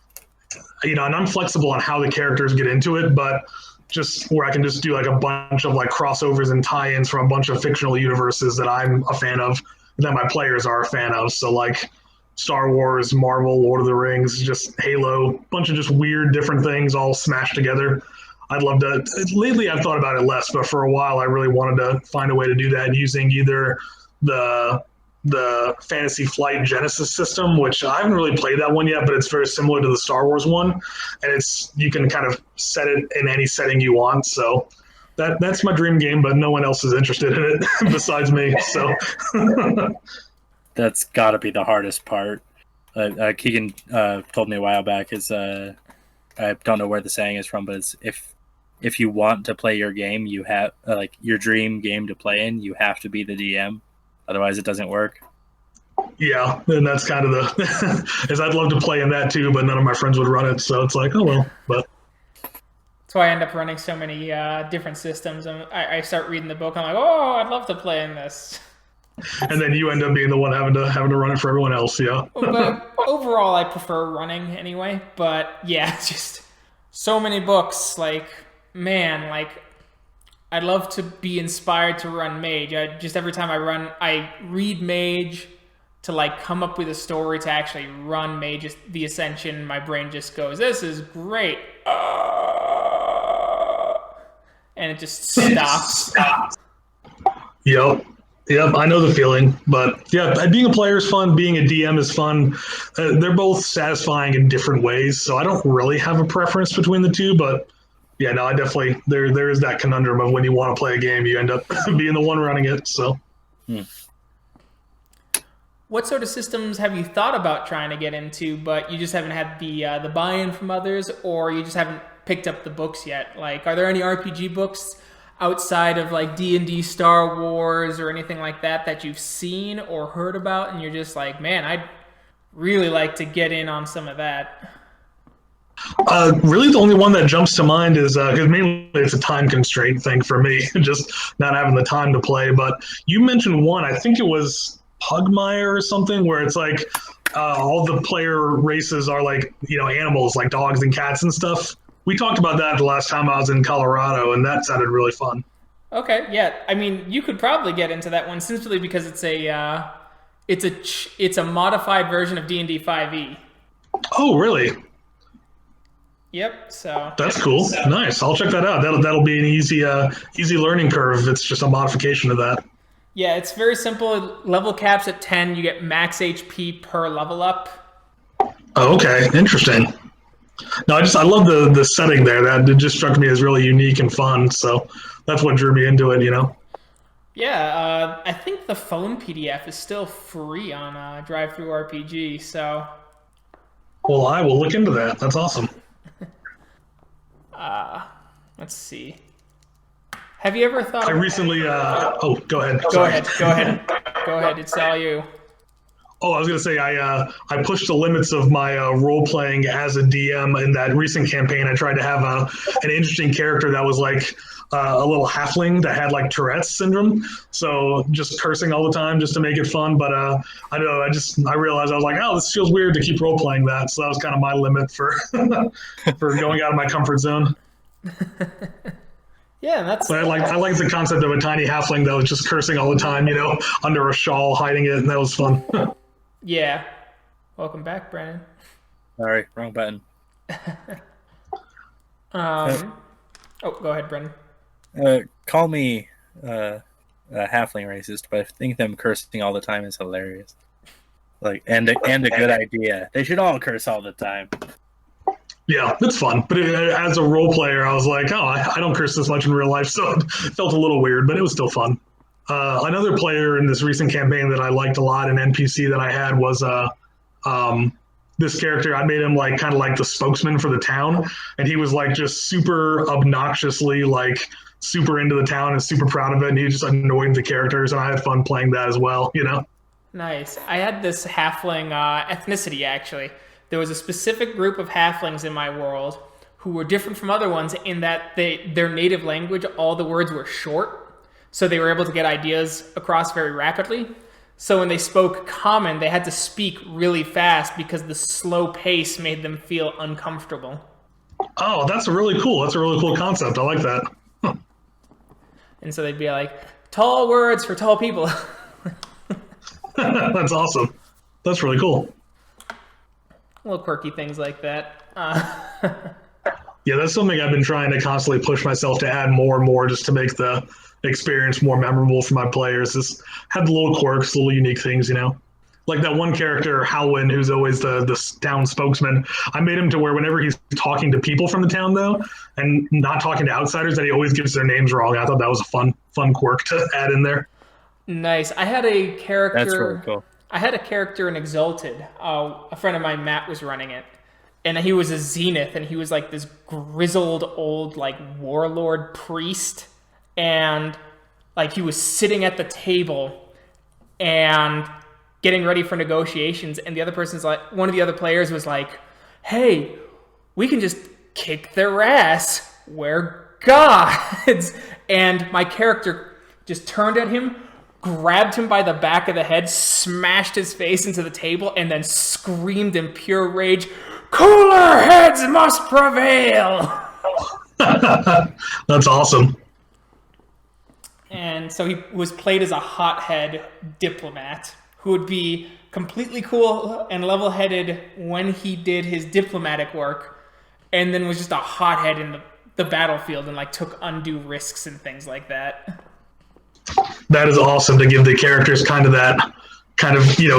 and I'm flexible on how the characters get into it, but just where I can just do like a bunch of like crossovers and tie-ins from a bunch of fictional universes that I'm a fan of, that my players are a fan of. So like Star Wars, Marvel, Lord of the Rings, just Halo, bunch of just weird different things all smashed together. I'd love to. Lately, I've thought about it less, but for a while, I really wanted to find a way to do that using either the Fantasy Flight Genesis system, which I haven't really played that one yet, but it's very similar to the Star Wars one, and you can kind of set it in any setting you want. So that's my dream game, but no one else is interested in it besides me. So that's got to be the hardest part. Keegan told me a while back I don't know where the saying is from, but it's if you want to play your game, you have like your dream game to play in, you have to be the DM. Otherwise, it doesn't work. Yeah, and that's kind of the is I'd love to play in that too, but none of my friends would run it, so it's like, oh well. But That's why I end up running so many different systems. And I start reading the book. I'm like, oh, I'd love to play in this. and then you end up being the one having to run it for everyone else. Yeah. But overall, I prefer running anyway. But yeah, just so many books. Like, man, like I'd love to be inspired to run Mage. Just every time I read Mage to like come up with a story to actually run Mage, the Ascension. My brain just goes, "This is great," and it just stops. Yep. Yep, I know the feeling, but yeah, being a player is fun. Being a DM is fun. They're both satisfying in different ways, so I don't really have a preference between the two. But yeah, no, I definitely there is that conundrum of when you want to play a game, you end up being the one running it. So, What sort of systems have you thought about trying to get into, but you just haven't had the buy-in from others, or you just haven't picked up the books yet? Like, are there any RPG books outside of like D&D, Star Wars, or anything like that that you've seen or heard about, and you're just like, man, I'd really like to get in on some of that? really, the only one that jumps to mind is because mainly it's a time constraint thing for me, just not having the time to play. But you mentioned one, I think it was Pugmire or something, where it's like all the player races are like animals, like dogs and cats and stuff. We talked about that the last time I was in Colorado, and that sounded really fun. Okay, yeah. I mean, you could probably get into that one simply because it's a modified version of D&D 5e. Oh, really? Yep. So That's cool. Nice. I'll check that out. That'll be an easy learning curve. It's just a modification of that. yeah, it's very simple. Level caps at 10. You get max HP per level up. Oh, okay. Interesting. No, I love the setting there. That it just struck me as really unique and fun. So that's what drew me into it. Yeah, I think the phone PDF is still free on Drive-Thru RPG. So Well, I will look into that. That's awesome. let's see. Have you ever thought? I recently. Oh, go ahead. Go Sorry. ahead. Go ahead. Go ahead. It's all you. Oh, I was gonna say I pushed the limits of my role playing as a DM in that recent campaign. I tried to have an interesting character that was like a little halfling that had like Tourette's syndrome. So just cursing all the time just to make it fun. But I don't know. I realized I was like, oh, this feels weird to keep role playing that. So that was kind of my limit for for going out of my comfort zone. Yeah, that's. But I like the concept of a tiny halfling that was just cursing all the time, under a shawl, hiding it, and that was fun. Yeah. Welcome back, Brandon. Sorry, wrong button. Oh, go ahead, Brendan. Call me a halfling racist, but I think them cursing all the time is hilarious. Like, and a good idea. They should all curse all the time. Yeah, it's fun. But as a role player, I was like, oh, I don't curse this much in real life, so it felt a little weird, but it was still fun. Another player in this recent campaign that I liked a lot, an NPC that I had, was this character. I made him like kind of like the spokesman for the town, and he was like just super obnoxiously like super into the town and super proud of it, and he just annoyed the characters, and I had fun playing that as well. Nice. I had this halfling ethnicity, actually. There was a specific group of halflings in my world who were different from other ones in that their native language, all the words were short. So they were able to get ideas across very rapidly. So when they spoke common, they had to speak really fast because the slow pace made them feel uncomfortable. Oh, that's really cool. That's a really cool concept. I like that. Huh. And so they'd be like, tall words for tall people. That's awesome. That's really cool. Little quirky things like that. Yeah, that's something I've been trying to constantly push myself to add more and more just to make the experience more memorable for my players. Just have the little quirks, little unique things, Like that one character, Howlin, who's always the town spokesman. I made him to where whenever he's talking to people from the town, though, and not talking to outsiders, that he always gives their names wrong. I thought that was a fun quirk to add in there. Nice. I had a character. That's really cool. I had a character in Exalted. A friend of mine, Matt, was running it. And he was a Zenith, and he was like this grizzled old like warlord priest. And like he was sitting at the table, and getting ready for negotiations, and the other person's like, one of the other players was like, "Hey, we can just kick their ass. We're gods." And my character just turned at him, grabbed him by the back of the head, smashed his face into the table, and then screamed in pure rage, "Cooler heads must prevail!" That's awesome. And so he was played as a hothead diplomat who would be completely cool and level-headed when he did his diplomatic work, and then was just a hothead in the battlefield and like took undue risks and things like that. That is awesome to give the characters kind of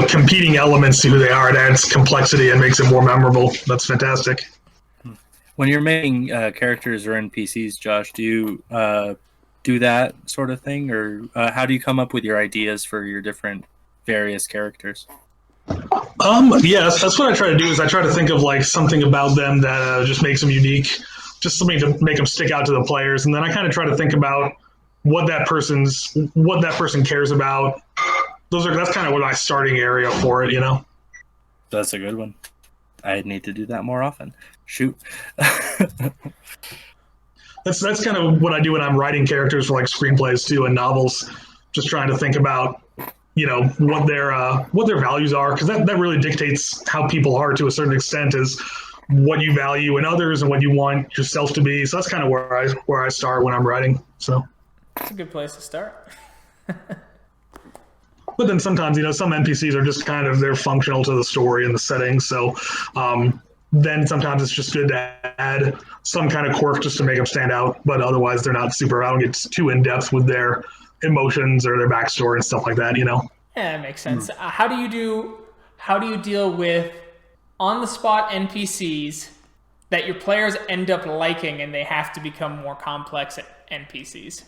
competing elements to who they are. It adds complexity and makes it more memorable. That's fantastic. When you're making characters or NPCs, Josh, do you do that sort of thing, or how do you come up with your ideas for your different various characters? Yes, that's what I try to do. Is I try to think of like something about them that just makes them unique, just something to make them stick out to the players, and then I kind of try to think about what that person cares about. That's kind of what my starting area for it, you know. That's a good one. I need to do that more often. Shoot. That's kind of what I do when I'm writing characters for like screenplays too and novels. Just trying to think about, you know, what their values are, because that really dictates how people are to a certain extent, is what you value in others and what you want yourself to be. So that's kind of where I start when I'm writing. So it's a good place to start. But then sometimes, you know, some NPCs are just kind of, they're functional to the story and the setting. So then sometimes it's just good to add some kind of quirk just to make them stand out. But otherwise, they're not super, I don't get too in depth with their emotions or their backstory and stuff like that, you know? Yeah, that makes sense. How do you deal with on the spot NPCs that your players end up liking and they have to become more complex NPCs?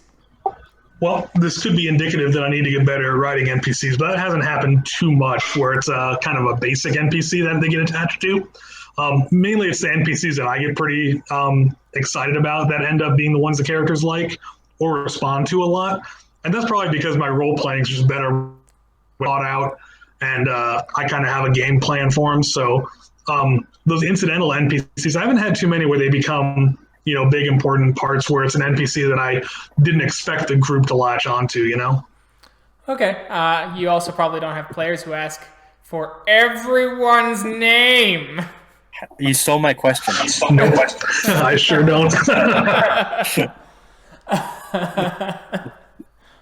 Well, this could be indicative that I need to get better at writing NPCs, but that hasn't happened too much where it's kind of a basic NPC that they get attached to. Mainly it's the NPCs that I get pretty excited about that end up being the ones the characters like or respond to a lot. And that's probably because my role playing is just better thought out, and I kind of have a game plan for them. So those incidental NPCs, I haven't had too many where they become, you know, big important parts where it's an NPC that I didn't expect the group to latch onto, you know? Okay. You also probably don't have players who ask for everyone's name. You stole my question. No, I sure don't.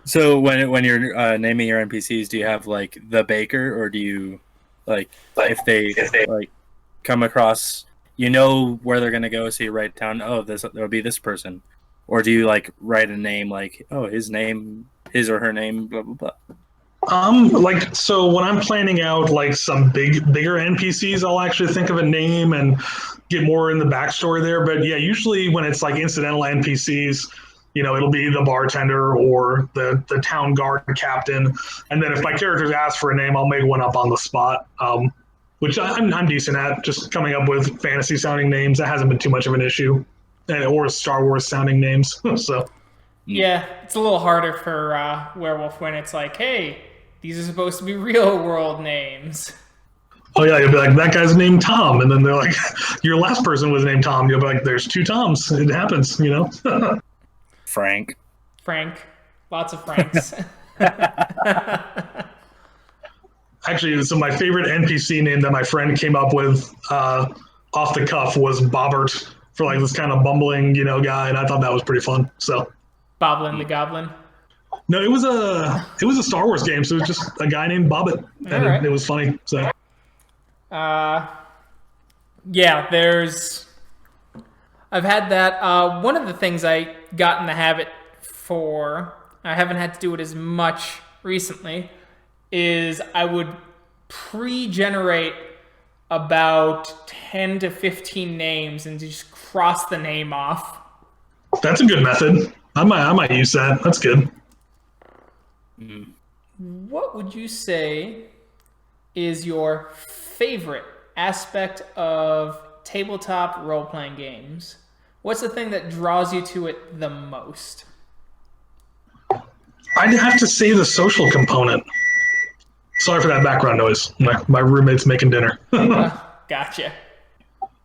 So when you're naming your NPCs, do you have like the baker, or do you like if they like come across, you know where they're gonna go, so you write down, oh, there'll be this person, or do you like write a name like, oh, his or her name, blah blah blah? So when I'm planning out like some bigger NPCs, I'll actually think of a name and get more in the backstory there. But yeah, usually when it's like incidental NPCs, you know, it'll be the bartender or the town guard captain. And then if my characters ask for a name, I'll make one up on the spot, which I'm decent at, just coming up with fantasy sounding names. That hasn't been too much of an issue, or Star Wars sounding names. So yeah, it's a little harder for Werewolf when it's like, hey, these are supposed to be real world names. Oh yeah, you'll be like, that guy's named Tom, and then they're like, your last person was named Tom. You'll be like, there's two Toms. It happens, you know. Frank, lots of Franks. Actually, so my favorite NPC name that my friend came up with off the cuff was Bobbert, for like this kind of bumbling, you know, guy, and I thought that was pretty fun. So, Boblin the Goblin. No, it was a Star Wars game, so it was just a guy named Bobbit, and right. it was funny. So, yeah, I've had that. One of the things I got in the habit for, I haven't had to do it as much recently, is I would pre-generate about 10 to 15 names and just cross the name off. That's a good method. I might use that. That's good. What would you say is your favorite aspect of tabletop role-playing games? What's the thing that draws you to it the most? I'd have to say the social component. Sorry for that background noise. My roommate's making dinner. Gotcha.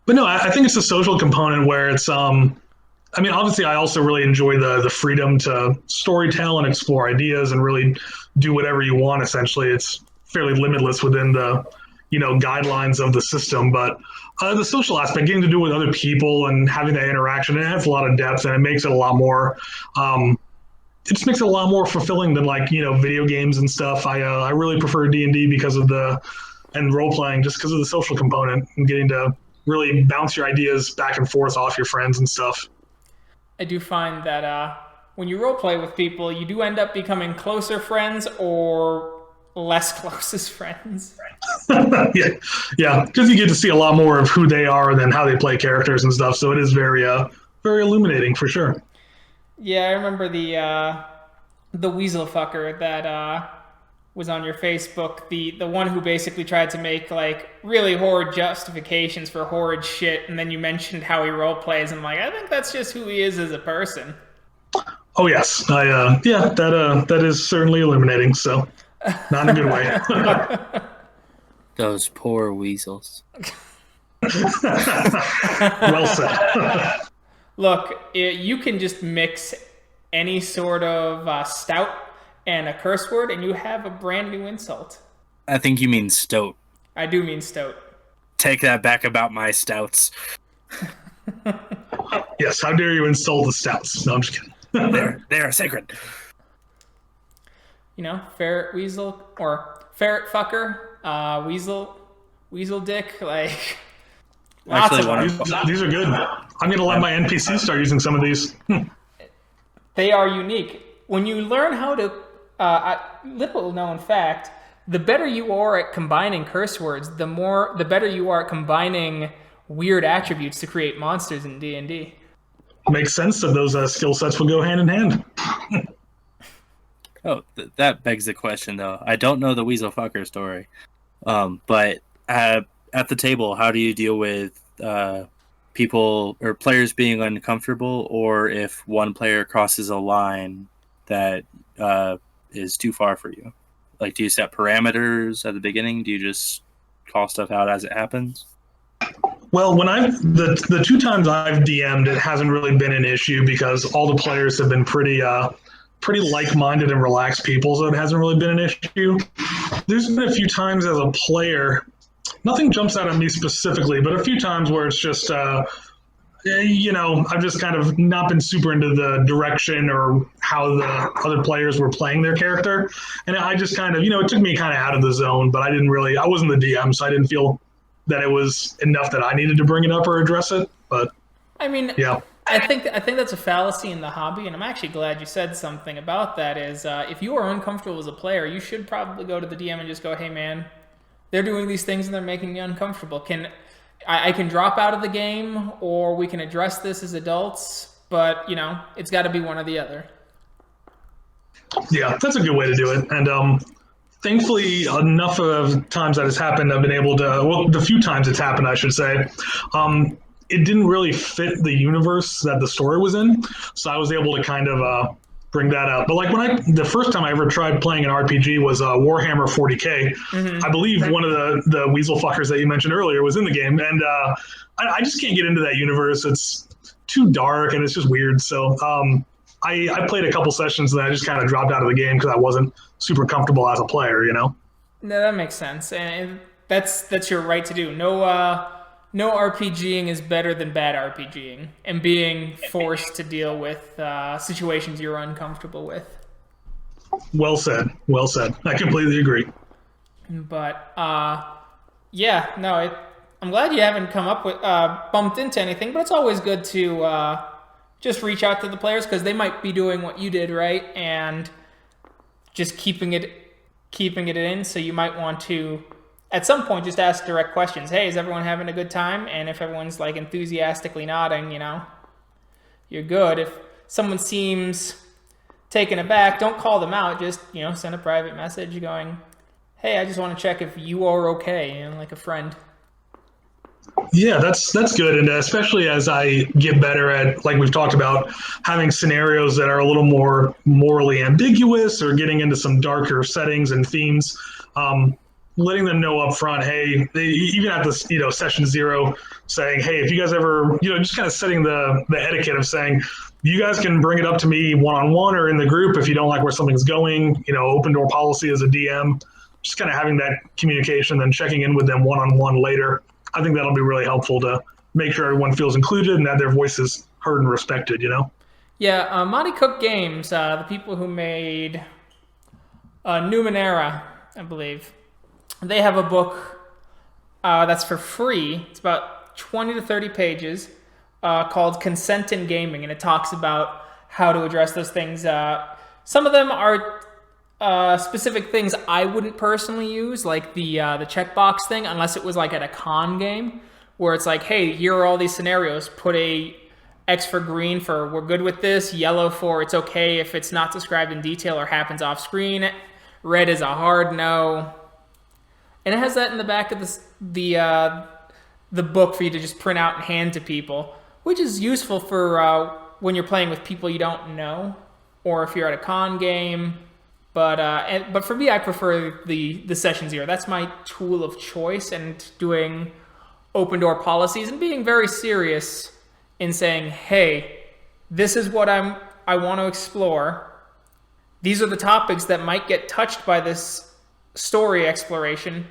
But no, I think it's a social component where it's I mean, obviously, I also really enjoy the freedom to storytell and explore ideas and really do whatever you want. Essentially, it's fairly limitless within the guidelines of the system. But the social aspect, getting to do it with other people and having that interaction, it adds a lot of depth and it makes it a lot more. It just makes it a lot more fulfilling than video games and stuff. I really prefer D&D because of and role playing just because of the social component and getting to really bounce your ideas back and forth off your friends and stuff. I do find that when you roleplay with people, you do end up becoming closer friends or less close as friends. yeah, because you get to see a lot more of who they are than how they play characters and stuff. So it is very illuminating for sure. Yeah, I remember the weasel fucker that was on your Facebook, the one who basically tried to make like really horrid justifications for horrid shit, and then you mentioned how he role plays, and I think that's just who he is as a person. Oh yes, that is certainly illuminating. So, not in a good way. Those poor weasels. Well said. Look, you can just mix any sort of stout and a curse word, and you have a brand new insult. I think you mean stoat. I do mean stoat. Take that back about my stouts. Yes, how dare you insult the stouts? No, I'm just kidding. They're sacred. Ferret weasel or ferret fucker, weasel dick, like lots Actually, of them. These are good. I'm gonna let my NPC start using some of these. They are unique. When you learn how to, little known fact, the better you are at combining curse words, the better you are at combining weird attributes to create monsters in D&D. Makes sense that those skill sets will go hand in hand. Oh, that begs the question, though. I don't know the weasel fucker story, but at the table, how do you deal with people or players being uncomfortable, or if one player crosses a line that is too far for you? Like, do you set parameters at the beginning? Do you just call stuff out as it happens? Well, when the two times I've DM'd, it hasn't really been an issue because all the players have been pretty like-minded and relaxed people, so it hasn't really been an issue. There's been a few times as a player, nothing jumps out at me specifically, but a few times where it's just I've just kind of not been super into the direction or how the other players were playing their character. And I just kind of, it took me kind of out of the zone, but I wasn't the DM, so I didn't feel that it was enough that I needed to bring it up or address it. But I mean, yeah. I think that's a fallacy in the hobby, and I'm actually glad you said something about that, is if you are uncomfortable as a player, you should probably go to the DM and just go, hey man, they're doing these things and they're making me uncomfortable. I can drop out of the game, or we can address this as adults, but, it's got to be one or the other. Yeah, that's a good way to do it. And thankfully, enough of times that has happened, I've been able to, the few times it's happened, I should say, it didn't really fit the universe that the story was in, so I was able to kind of bring that up. But the first time I ever tried playing an RPG was Warhammer 40K. Mm-hmm. I believe one of the weasel fuckers that you mentioned earlier was in the game, and I just can't get into that universe. It's too dark and it's just weird. So I played a couple sessions and I just kind of dropped out of the game because I wasn't super comfortable as a player. No, that makes sense, and that's your right to do. No RPGing is better than bad RPGing and being forced to deal with situations you're uncomfortable with. Well said. I completely agree. But I'm glad you haven't come up with bumped into anything. But it's always good to just reach out to the players because they might be doing what you did, right, and just keeping it in. So you might want to, at some point, just ask direct questions. Hey, is everyone having a good time? And if everyone's enthusiastically nodding, you're good. If someone seems taken aback, don't call them out. Just, send a private message going, hey, I just want to check if you are okay, like a friend. Yeah, that's good. And especially as I get better at, like we've talked about, having scenarios that are a little more morally ambiguous or getting into some darker settings and themes, letting them know up front, hey, even at this, session 0, saying, hey, if you guys ever, just kind of setting the etiquette of saying, you guys can bring it up to me one-on-one or in the group if you don't like where something's going, open door policy as a DM, just kind of having that communication, then checking in with them one-on-one later. I think that'll be really helpful to make sure everyone feels included and that their voice is heard and respected, Yeah, Monty Cook Games, the people who made Numenera, I believe, they have a book that's for free. It's about 20 to 30 pages called Consent in Gaming, and it talks about how to address those things. Some of them are specific things I wouldn't personally use, like the checkbox thing, unless it was like at a con game, where it's like, hey, here are all these scenarios. Put a X for green for we're good with this, yellow for it's okay if it's not described in detail or happens off screen, red is a hard no. And it has that in the back of the book for you to just print out and hand to people, which is useful for when you're playing with people you don't know, or if you're at a con game. But for me, I prefer the session 0. That's my tool of choice, and doing open door policies and being very serious in saying, hey, this is what I want to explore. These are the topics that might get touched by this story exploration.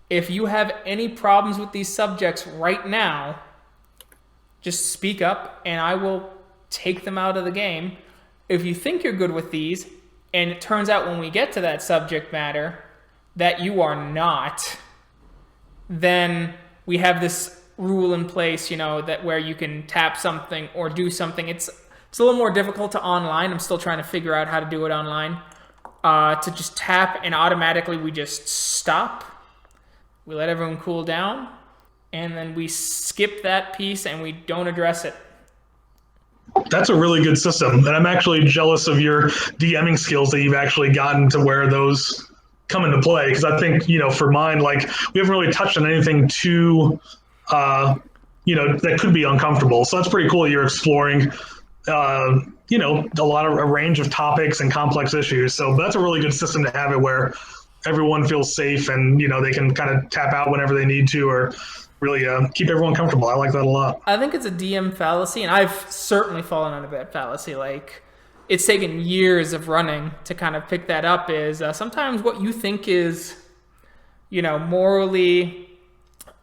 If you have any problems with these subjects right now, just speak up and I will take them out of the game. If you think you're good with these, and it turns out when we get to that subject matter that you are not, then we have this rule in place, that where you can tap something or do something. It's a little more difficult to online. I'm still trying to figure out how to do it online. To just tap and automatically we just stop. We let everyone cool down, and then we skip that piece and we don't address it. That's a really good system, and I'm actually jealous of your DMing skills that you've actually gotten to where those come into play, because I think, for mine, like, we haven't really touched on anything too, that could be uncomfortable. So that's pretty cool that you're exploring, a range of topics and complex issues. So that's a really good system to have it where everyone feels safe and, they can kind of tap out whenever they need to, or really keep everyone comfortable. I like that a lot. I think it's a DM fallacy, and I've certainly fallen under that fallacy. Like, it's taken years of running to kind of pick that up, is sometimes what you think is, morally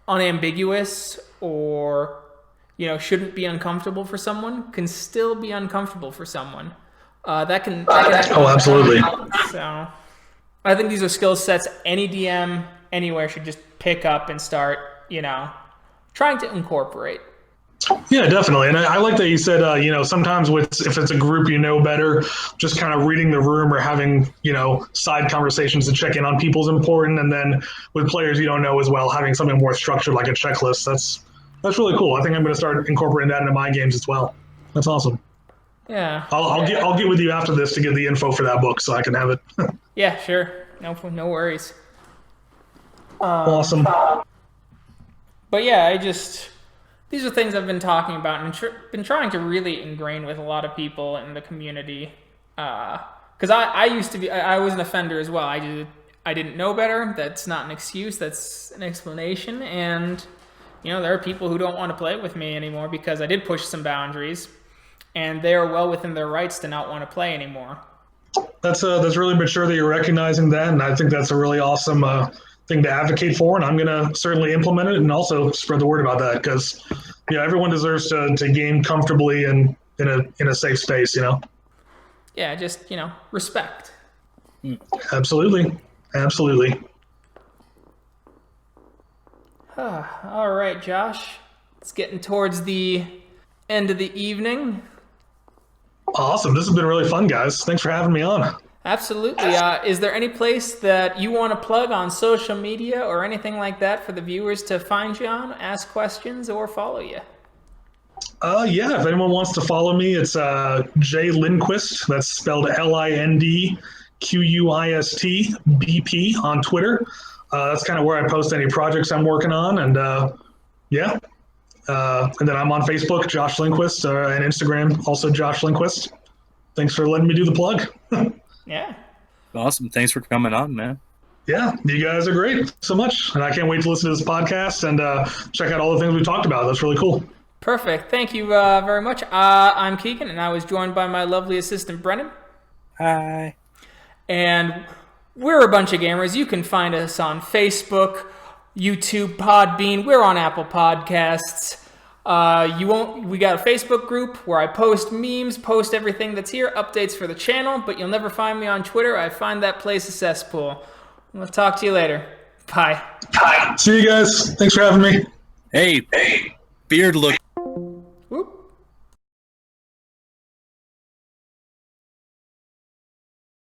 unambiguous or, shouldn't be uncomfortable for someone can still be uncomfortable for someone. That can happen. Oh, absolutely. So I think these are skill sets any DM anywhere should just pick up and start, trying to incorporate. Yeah, definitely. And I like that you said, sometimes if it's a group better, just kind of reading the room or having, side conversations to check in on people is important. And then with players you don't know as well, having something more structured like a checklist, that's really cool. I think I'm going to start incorporating that into my games as well. That's awesome. Yeah. I'll get with you after this to get the info for that book so I can have it. Yeah, sure. No worries. Awesome. But yeah, these are things I've been talking about and been trying to really ingrain with a lot of people in the community. Because I was an offender as well. I didn't know better. That's not an excuse. That's an explanation. And, there are people who don't want to play with me anymore because I did push some boundaries, and they are well within their rights to not want to play anymore. That's really mature that you're recognizing that, and I think that's a really awesome thing to advocate for, and I'm going to certainly implement it and also spread the word about that, because everyone deserves to game comfortably and in a safe space. Yeah, just respect. Absolutely. All right, Josh, it's getting towards the end of the evening. Awesome. This has been really fun, guys. Thanks for having me on. Absolutely. Is there any place that you want to plug on social media or anything like that for the viewers to find you on, ask questions, or follow you? Yeah, if anyone wants to follow me, it's J Lindquist. That's spelled LINDQUIST BP on Twitter. That's kind of where I post any projects I'm working on. And and then I'm on Facebook, Josh Lindquist, and Instagram, also Josh Lindquist. Thanks for letting me do the plug. Yeah. Awesome. Thanks for coming on, man. Yeah, you guys are great so much. And I can't wait to listen to this podcast and check out all the things we talked about. That's really cool. Perfect. Thank you very much. I'm Keegan, and I was joined by my lovely assistant, Brennan. Hi. And we're a bunch of gamers. You can find us on Facebook, YouTube, Podbean. We're on Apple Podcasts. We got a Facebook group where I post memes, post everything that's here, updates for the channel, but you'll never find me on Twitter. I find that place a cesspool. I'll talk to you later. Bye. See you guys. Thanks for having me. Hey, beard look.